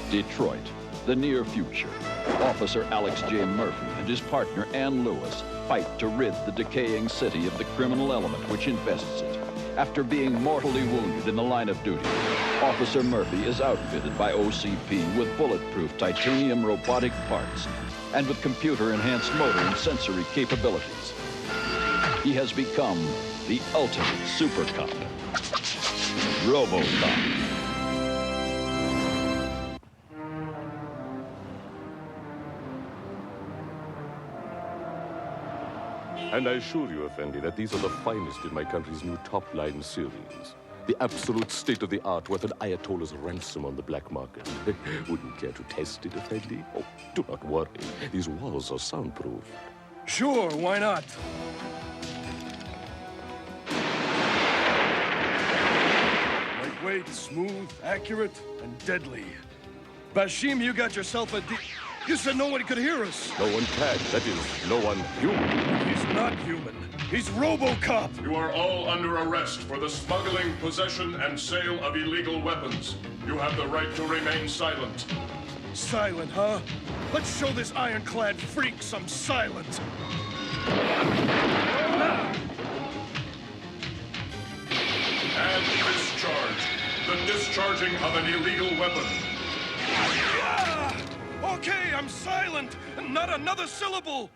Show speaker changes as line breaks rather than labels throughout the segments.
Detroit, the near future. Officer Alex J. Murphy and his partner Ann Lewis fight to rid the decaying city of the criminal element which infests it. After being mortally wounded in the line of duty, Officer Murphy is outfitted by OCP with bulletproof titanium robotic parts and with computer-enhanced motor and sensory capabilities. He has become the ultimate super cop, RoboCop.
And I assure you, Effendi, that these are the finest in my country's new top-line series. The absolute state-of-the-art worth an Ayatollah's ransom on the black market. Wouldn't care to test it, Effendi? Oh, do not worry. These walls are soundproof.
Sure, why not? Lightweight, smooth, accurate, and deadly. Bashim, you got yourself a You said no one could hear us.
No one can. That is, no one human.
He's not human. He's RoboCop.
You are all under arrest for the smuggling, possession, and sale of illegal weapons. You have the right to remain silent.
Silent, huh? Let's show this ironclad freak some silence.
And discharge. The discharging of an illegal weapon.
Okay, I'm silent. Not another syllable.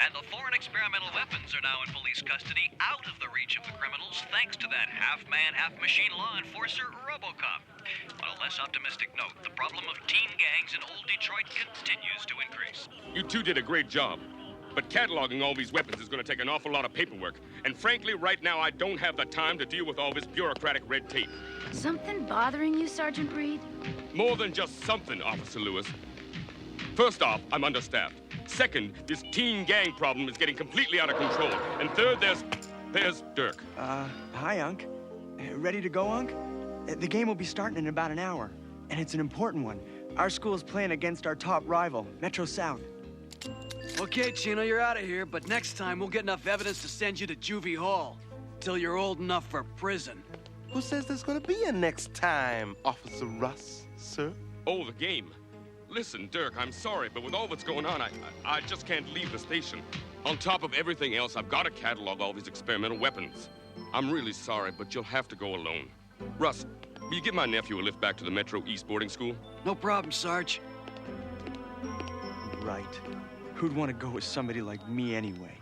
And the foreign experimental weapons are now in police custody, out of the reach of the criminals, thanks to that half-man, half-machine law enforcer, RoboCop. On a less optimistic note, the problem of teen gangs in old Detroit continues to increase.
You two did a great job. But cataloging all these weapons is going to take an awful lot of paperwork. And frankly, right now, I don't have the time to deal with all this bureaucratic red tape.
Something bothering you, Sergeant Reed?
More than just something, Officer Lewis. First off, I'm understaffed. Second, this teen gang problem is getting completely out of control. And third, there's Dirk.
Hi, Unc. Ready to go, Unc? The game will be starting in about an hour, and it's an important one. Our school's playing against our top rival, Metro South.
Okay, Chino, you're out of here, but next time we'll get enough evidence to send you to Juvie Hall. Till you're old enough for prison.
Who says there's gonna be a next time, Officer Russ, sir?
Oh, the game. Listen, Dirk, I'm sorry, but with all that's going on, I just can't leave the station. On top of everything else, I've got to catalog all these experimental weapons. I'm really sorry, but you'll have to go alone. Russ, will you give my nephew a lift back to the Metro East boarding school?
No problem, Sarge.
Right. Who'd want to go with somebody like me anyway?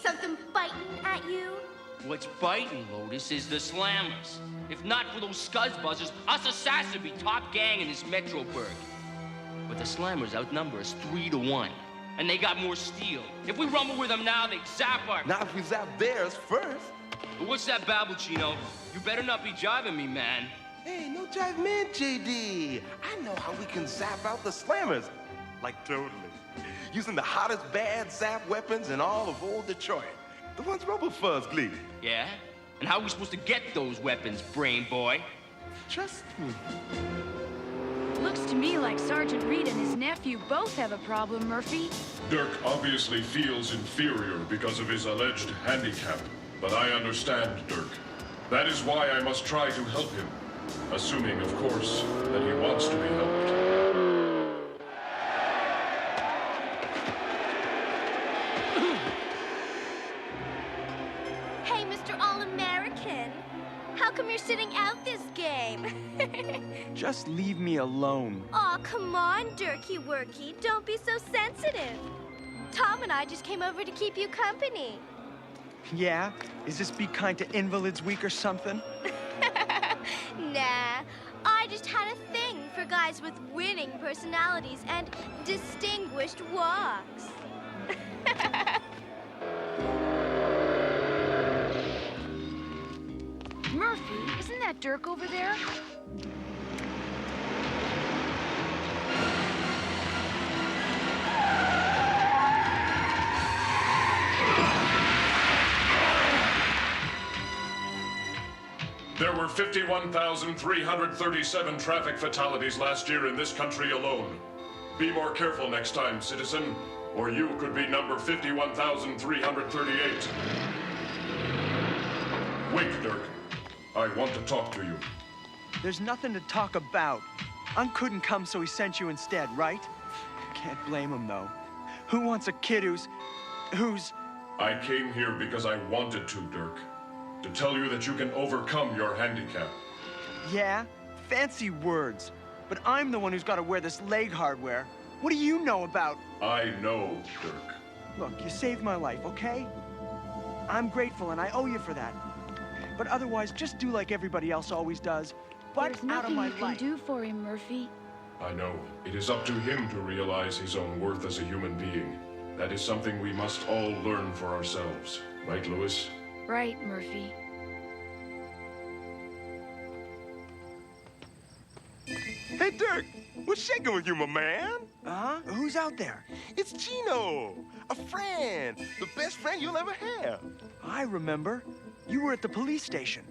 Something biting at you?
What's biting, Lotus, is the Slammers. If not for those scuzzbuzzers, us assassins would be top gang in this Metroburg. But the Slammers outnumber us 3-1, and they got more steel. If we rumble with them now, they'd zap our...
Not if we zap theirs first.
But what's that babble, Chino? You better not be jiving me, man.
Hey, no jive man, JD. I know how we can zap out the Slammers. Like, totally. Using the hottest bad zap weapons in all of old Detroit. The ones RoboFuzz gleaned.
Yeah? And how are we supposed to get those weapons, brain boy?
Trust me.
Looks to me like Sergeant Reed and his nephew both have a problem, Murphy.
Dirk obviously feels inferior because of his alleged handicap. But I understand Dirk. That is why I must try to help him. Assuming, of course, that he wants to be helped.
How come you're sitting out this game?
Just leave me alone.
Aw, come on, Dirky Worky. Don't be so sensitive. Tom and I just came over to keep you company.
Yeah? Is this Be Kind to Invalids Week or something?
Nah. I just had a thing for guys with winning personalities and distinguished walks.
Murphy, isn't that Dirk over there?
There were 51,337 traffic fatalities last year in this country alone. Be more careful next time, citizen, or you could be number 51,338. Wait, Dirk. I want to talk to you.
There's nothing to talk about. Unc couldn't come, so he sent you instead, right? Can't blame him, though. Who wants a kid who's...
I came here because I wanted to, Dirk. To tell you that you can overcome your handicap.
Yeah? Fancy words. But I'm the one who's got to wear this leg hardware. What do you know about...
I know, Dirk.
Look, you saved my life, okay? I'm grateful, and I owe you for that. But otherwise, just do like everybody else always does. Butt
There's
out of
nothing
my
you can
life.
do for him, Murphy.
I know. It is up to him to realize his own worth as a human being. That is something we must all learn for ourselves. Right, Lewis?
Right, Murphy.
Hey, Dirk, what's shaking with you, my man?
Who's out there?
It's Chino, a friend, the best friend you'll ever have.
I remember. You were at the police station.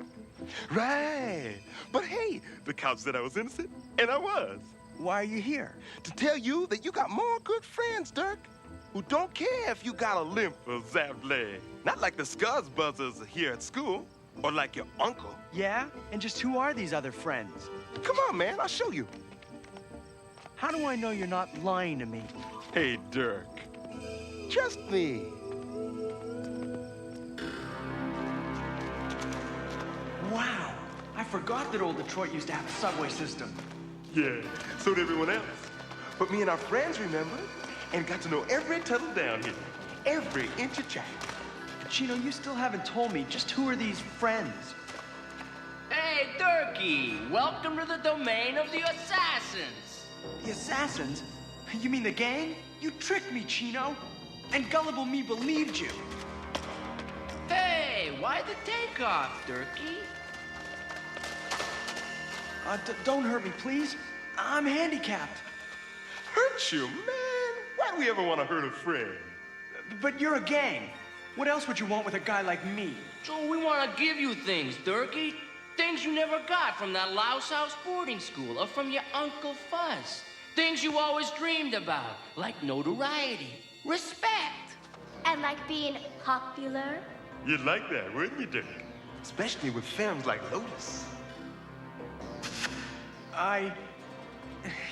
Right. But hey, the cops said I was innocent, and I was.
Why are you here?
To tell you that you got more good friends, Dirk, who don't care if you got a limp or zapped leg. Not like the Scuzz Buzzers here at school, or like your uncle.
Yeah? And just who are these other friends?
Come on, man, I'll show you.
How do I know you're not lying to me?
Hey, Dirk, trust me.
Wow, I forgot that old Detroit used to have a subway system.
Yeah, so did everyone else. But me and our friends remembered and got to know every tunnel down here, every inch of track.
Chino, you still haven't told me just who are these friends?
Hey, Durkee! Welcome to the domain of the assassins!
The assassins? You mean the gang? You tricked me, Chino. And gullible me believed you.
Hey, why the takeoff, Durkee?
Don't hurt me, please. I'm handicapped.
Hurt you, man? Why'd we ever want to hurt a friend?
But you're a gang. What else would you want with a guy like me?
So we want to give you things, Durkee. Things you never got from that Louse House boarding school or from your Uncle Fuzz. Things you always dreamed about, like notoriety, respect.
And like being popular.
You'd like that, wouldn't you, Dirk? Especially with films like Lotus.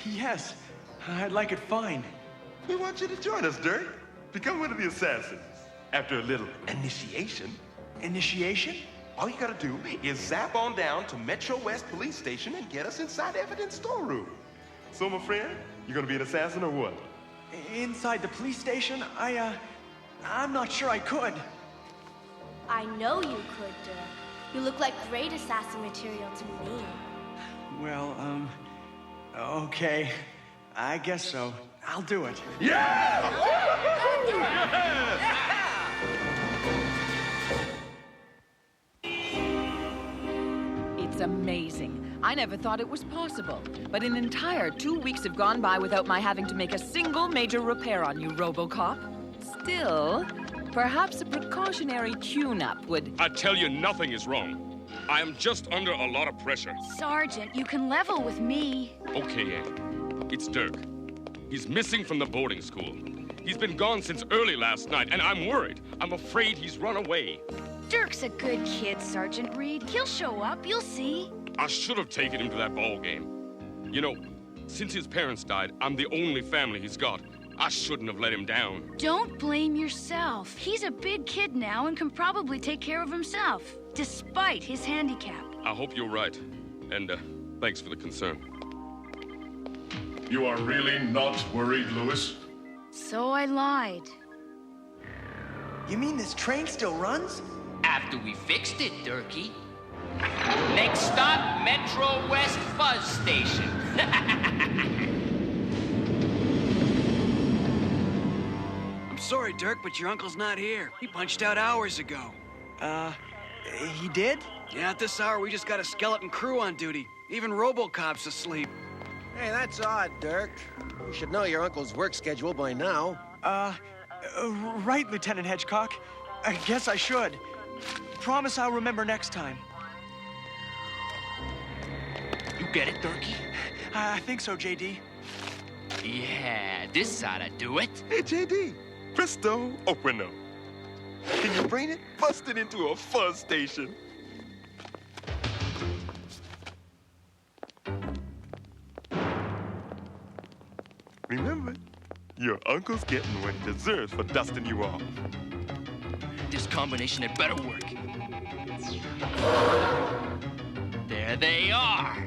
Yes, I'd like it fine.
We want you to join us, Dirk. Become one of the assassins. After a little initiation.
Initiation?
All you gotta do is zap on down to Metro West Police Station and get us inside the evidence storeroom. So, my friend, you gonna be an assassin or what?
Inside the police station? I'm not sure I could.
I know you could, Dirk. You look like great assassin material to me.
Well, okay. I guess so. I'll do it.
Yeah!
It's amazing. I never thought it was possible. But an entire 2 weeks have gone by without my having to make a single major repair on you, RoboCop. Still, perhaps a precautionary tune-up would...
I tell you, nothing is wrong. I am just under a lot of pressure.
Sergeant, you can level with me.
Okay, Annie. It's Dirk. He's missing from the boarding school. He's been gone since early last night, and I'm worried. I'm afraid he's run away.
Dirk's a good kid, Sergeant Reed. He'll show up, you'll see.
I should have taken him to that ball game. You know, since his parents died, I'm the only family he's got. I shouldn't have let him down.
Don't blame yourself. He's a big kid now and can probably take care of himself, despite his handicap.
I hope you're right. And, thanks for the concern.
You are really not worried, Lewis?
So I lied.
You mean this train still runs?
After we fixed it, Durkee. Next stop, Metro West Fuzz Station.
I'm sorry, Dirk, but your uncle's not here. He punched out hours ago.
He did?
Yeah, at this hour, we just got a skeleton crew on duty. Even RoboCop's asleep.
Hey, that's odd, Dirk. You should know your uncle's work schedule by now.
Right, Lieutenant Hedgecock. I guess I should. Promise I'll remember next time.
get it, Durkee?
I think so, JD.
Yeah, this oughta do it.
Hey, JD. Presto, operano. Can you brain it? Bust it into a fuzz station. Remember, your uncle's getting what he deserves for dusting you off.
This combination had better work. There they are.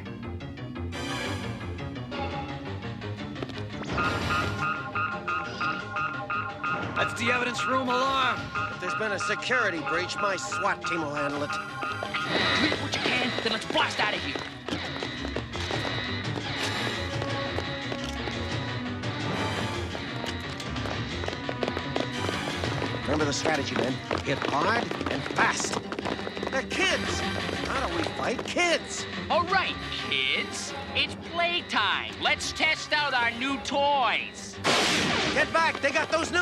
That's the evidence room alarm.
If there's been a security breach, my SWAT team will handle it.
Clear what you can, then let's blast out of here.
Remember the strategy, men. Hit hard and fast. They're kids. How do we fight kids?
All right, kids. It's playtime. Let's test out our new toys.
Get back. They got those new...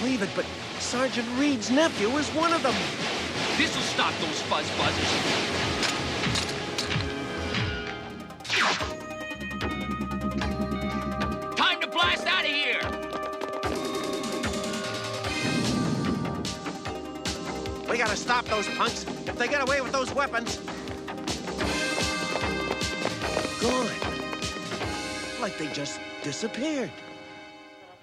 Believe it, but Sergeant Reed's nephew is one of them.
This'll stop those fuzz buzzers. Time to blast out of here!
We gotta stop those punks if they get away with those weapons. Gone. Like they just disappeared.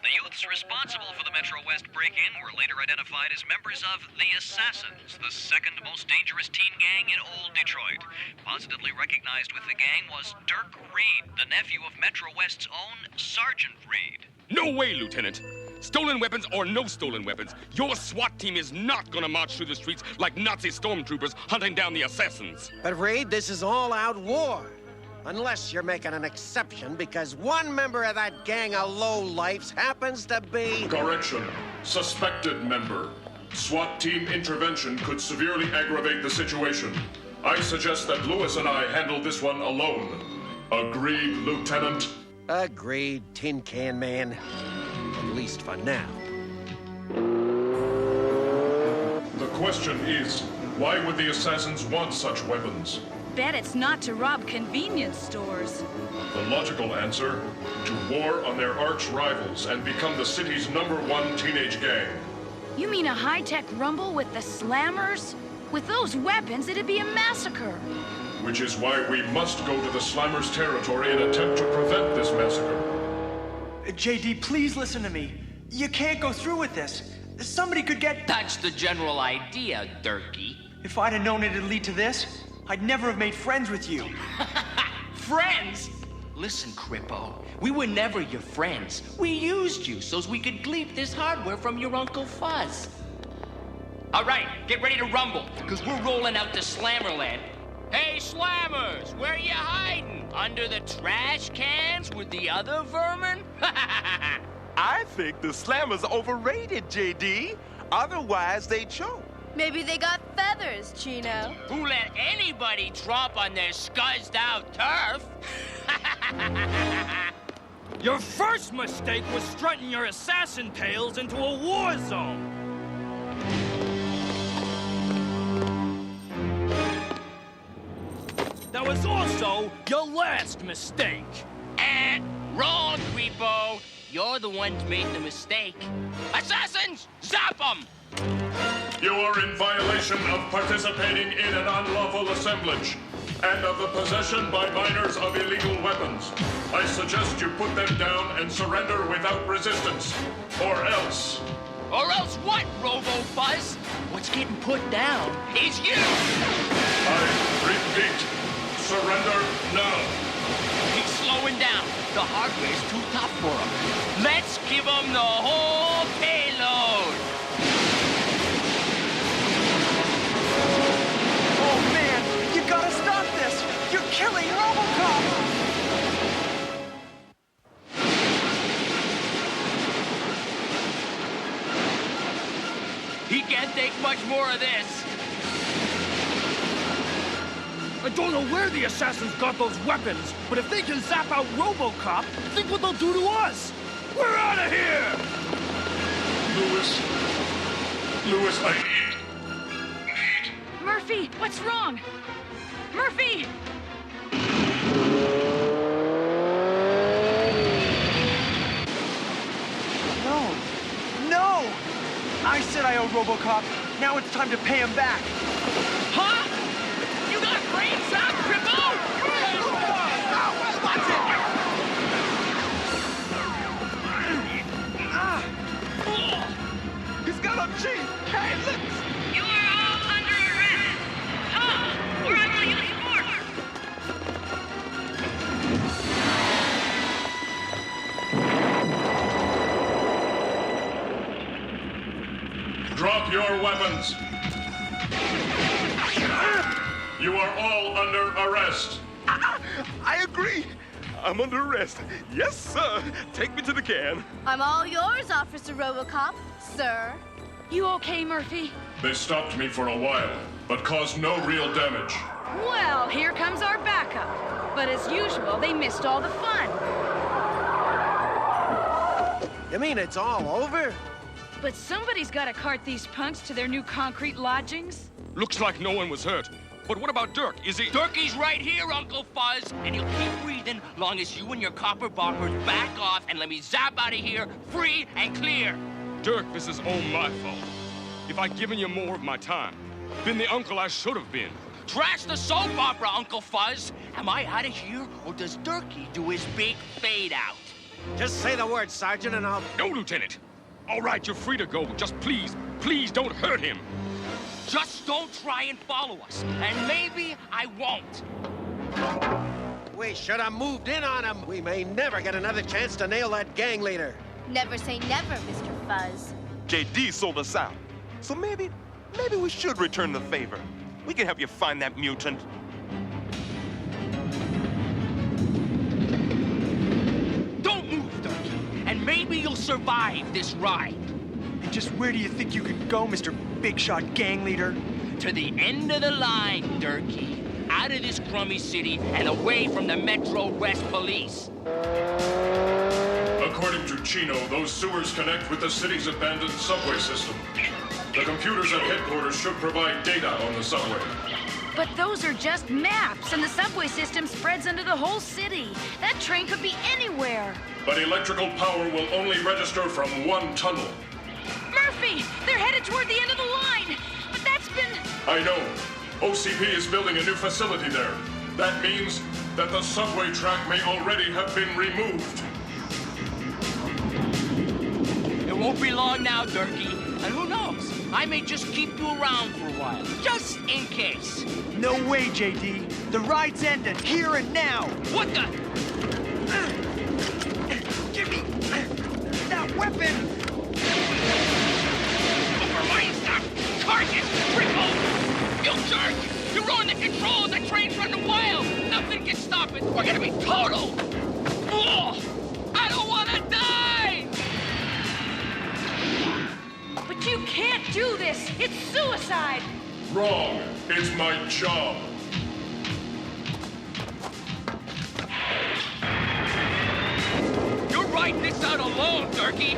The youths responsible for the Metro West break-in were later identified as members of the Assassins, the second most dangerous teen gang in old Detroit. Positively recognized with the gang was Dirk Reed, the nephew of Metro West's own Sergeant Reed.
No way, Lieutenant. Stolen weapons or no stolen weapons, your SWAT team is not gonna march through the streets like Nazi stormtroopers hunting down the assassins.
But Reed, this is all-out war. Unless you're making an exception because one member of that gang of lowlifes happens to be...
Correction. Suspected member. SWAT team intervention could severely aggravate the situation. I suggest that Lewis and I handle this one alone. Agreed, Lieutenant?
Agreed, Tin Can Man. At least for now.
The question is, why would the assassins want such weapons?
Bet it's not to rob convenience stores.
The logical answer, to war on their arch rivals and become the city's #1 teenage gang.
You mean a high-tech rumble with the Slammers? With those weapons, it'd be a massacre.
Which is why we must go to the Slammers' territory and attempt to prevent this massacre.
JD, please listen to me. You can't go through with this. Somebody could get...
That's the general idea, Durkee.
If I'd have known it'd lead to this, I'd never have made friends with you.
Friends? Listen, Crippo, we were never your friends. We used you so we could glean this hardware from your Uncle Fuzz. All right, get ready to rumble, because we're rolling out to Slammerland. Hey, Slammers, where you hiding? Under the trash cans with the other vermin?
I think the Slammers overrated, JD. Otherwise, they choke.
Maybe they got feathers, Chino.
Who let anybody tromp on their scuzzed out turf?
Your first mistake was strutting your assassin tails into a war zone. That was also your last mistake.
Wrong, Creepo. You're the one who made the mistake. Assassins, zap them!
You are in violation of participating in an unlawful assemblage and of the possession by minors of illegal weapons. I suggest you put them down and surrender without resistance, or else...
Or else what, Robo-Fuzz? What's getting put down is you!
I repeat, surrender now.
He's slowing down. The hardware's too tough for him. Let's give him the whole payload!
Oh, man! You gotta stop this! You're killing RoboCop!
He can't take much more of this.
I don't know where the assassins got those weapons, but if they can zap out RoboCop, think what they'll do to us! We're out of here!
Lewis, I need...
Murphy, what's wrong? Murphy!
No! No! I said I owed RoboCop. Now it's time to pay him back.
Huh? You got brains out, Crippo? Watch it!
He's got a cheat! Hey, look!
You are all under arrest! Tom, or I will use force!
Drop your weapons. You are all under arrest.
I agree. I'm under arrest. Yes, sir. Take me to the can.
I'm all yours, Officer RoboCop, sir.
You okay, Murphy?
They stopped me for a while, but caused no real damage.
Well, here comes our backup. But as usual, they missed all the fun.
You mean it's all over?
But somebody's got to cart these punks to their new concrete lodgings.
Looks like no one was hurt. But what about Dirk? Is he...
Durkey's right here, Uncle Fuzz, and he'll keep breathing long as you and your copper boppers back off and let me zap out of here free and clear.
Dirk, this is all my fault. If I'd given you more of my time, been the uncle I should have been.
Trash the soap opera, Uncle Fuzz. Am I out of here, or does Durkey do his big fade out?
Just say the word, Sergeant, and I'll...
No, Lieutenant. All right, you're free to go. Just please don't hurt him.
Just don't try and follow us, and maybe I won't.
We should have moved in on him. We may never get another chance to nail that gang leader.
Never say never, Mr. Fuzz.
JD sold us out. So maybe we should return the favor. We can help you find that mutant.
Don't move, Durkey, and maybe you'll survive this ride.
And just where do you think you could go, Mr. Big Shot Gang Leader?
To the end of the line, Durkey. Out of this crummy city and away from the Metro West Police.
According to Chino, those sewers connect with the city's abandoned subway system. The computers at headquarters should provide data on the subway.
But those are just maps, and the subway system spreads into the whole city. That train could be anywhere.
But electrical power will only register from one tunnel.
Murphy! They're headed toward the end of the line! But that's been...
I know. OCP is building a new facility there. That means that the subway track may already have been removed.
It won't be long now, Durkey. And who knows? I may just keep you around for a while, just in case.
No way, JD. The ride's ending, here and now.
What the?
Give me that weapon.
Overmind stuff! Target! Cripple! You jerk! You ruined the controls! The train's running wild! Nothing can stop it! We're gonna be total! Oh, I don't wanna die!
But you can't do this! It's suicide!
Wrong. It's my job.
You're riding this out alone, Durkey!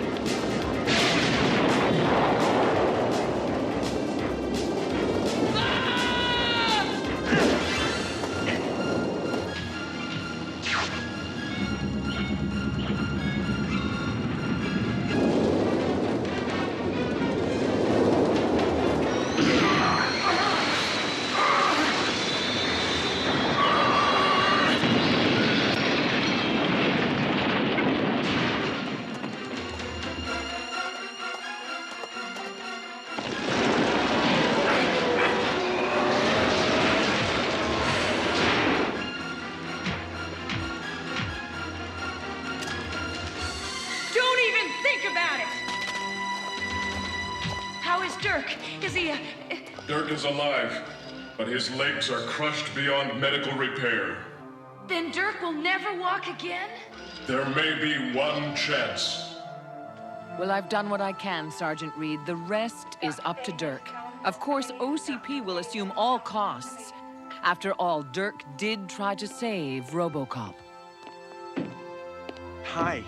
Dirk? Is he,
Dirk is alive, but his legs are crushed beyond medical repair.
Then Dirk will never walk again?
There may be one chance.
Well, I've done what I can, Sergeant Reed. The rest is up to Dirk. Of course, OCP will assume all costs. After all, Dirk did try to save RoboCop.
Hi.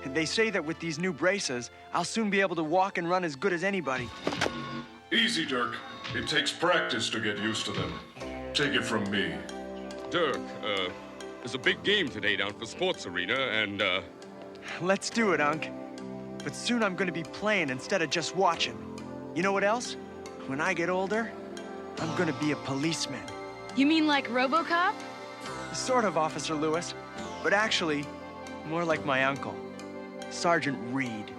They say that with these new braces, I'll soon be able to walk and run as good as anybody.
Easy, Dirk. It takes practice to get used to them. Take it from me.
Dirk, there's a big game today down at the sports arena, and,
Let's do it, Unc. But soon I'm gonna be playing instead of just watching. You know what else? When I get older, I'm gonna be a policeman.
You mean like RoboCop?
Sort of, Officer Lewis. But actually, more like my uncle, Sergeant Reed.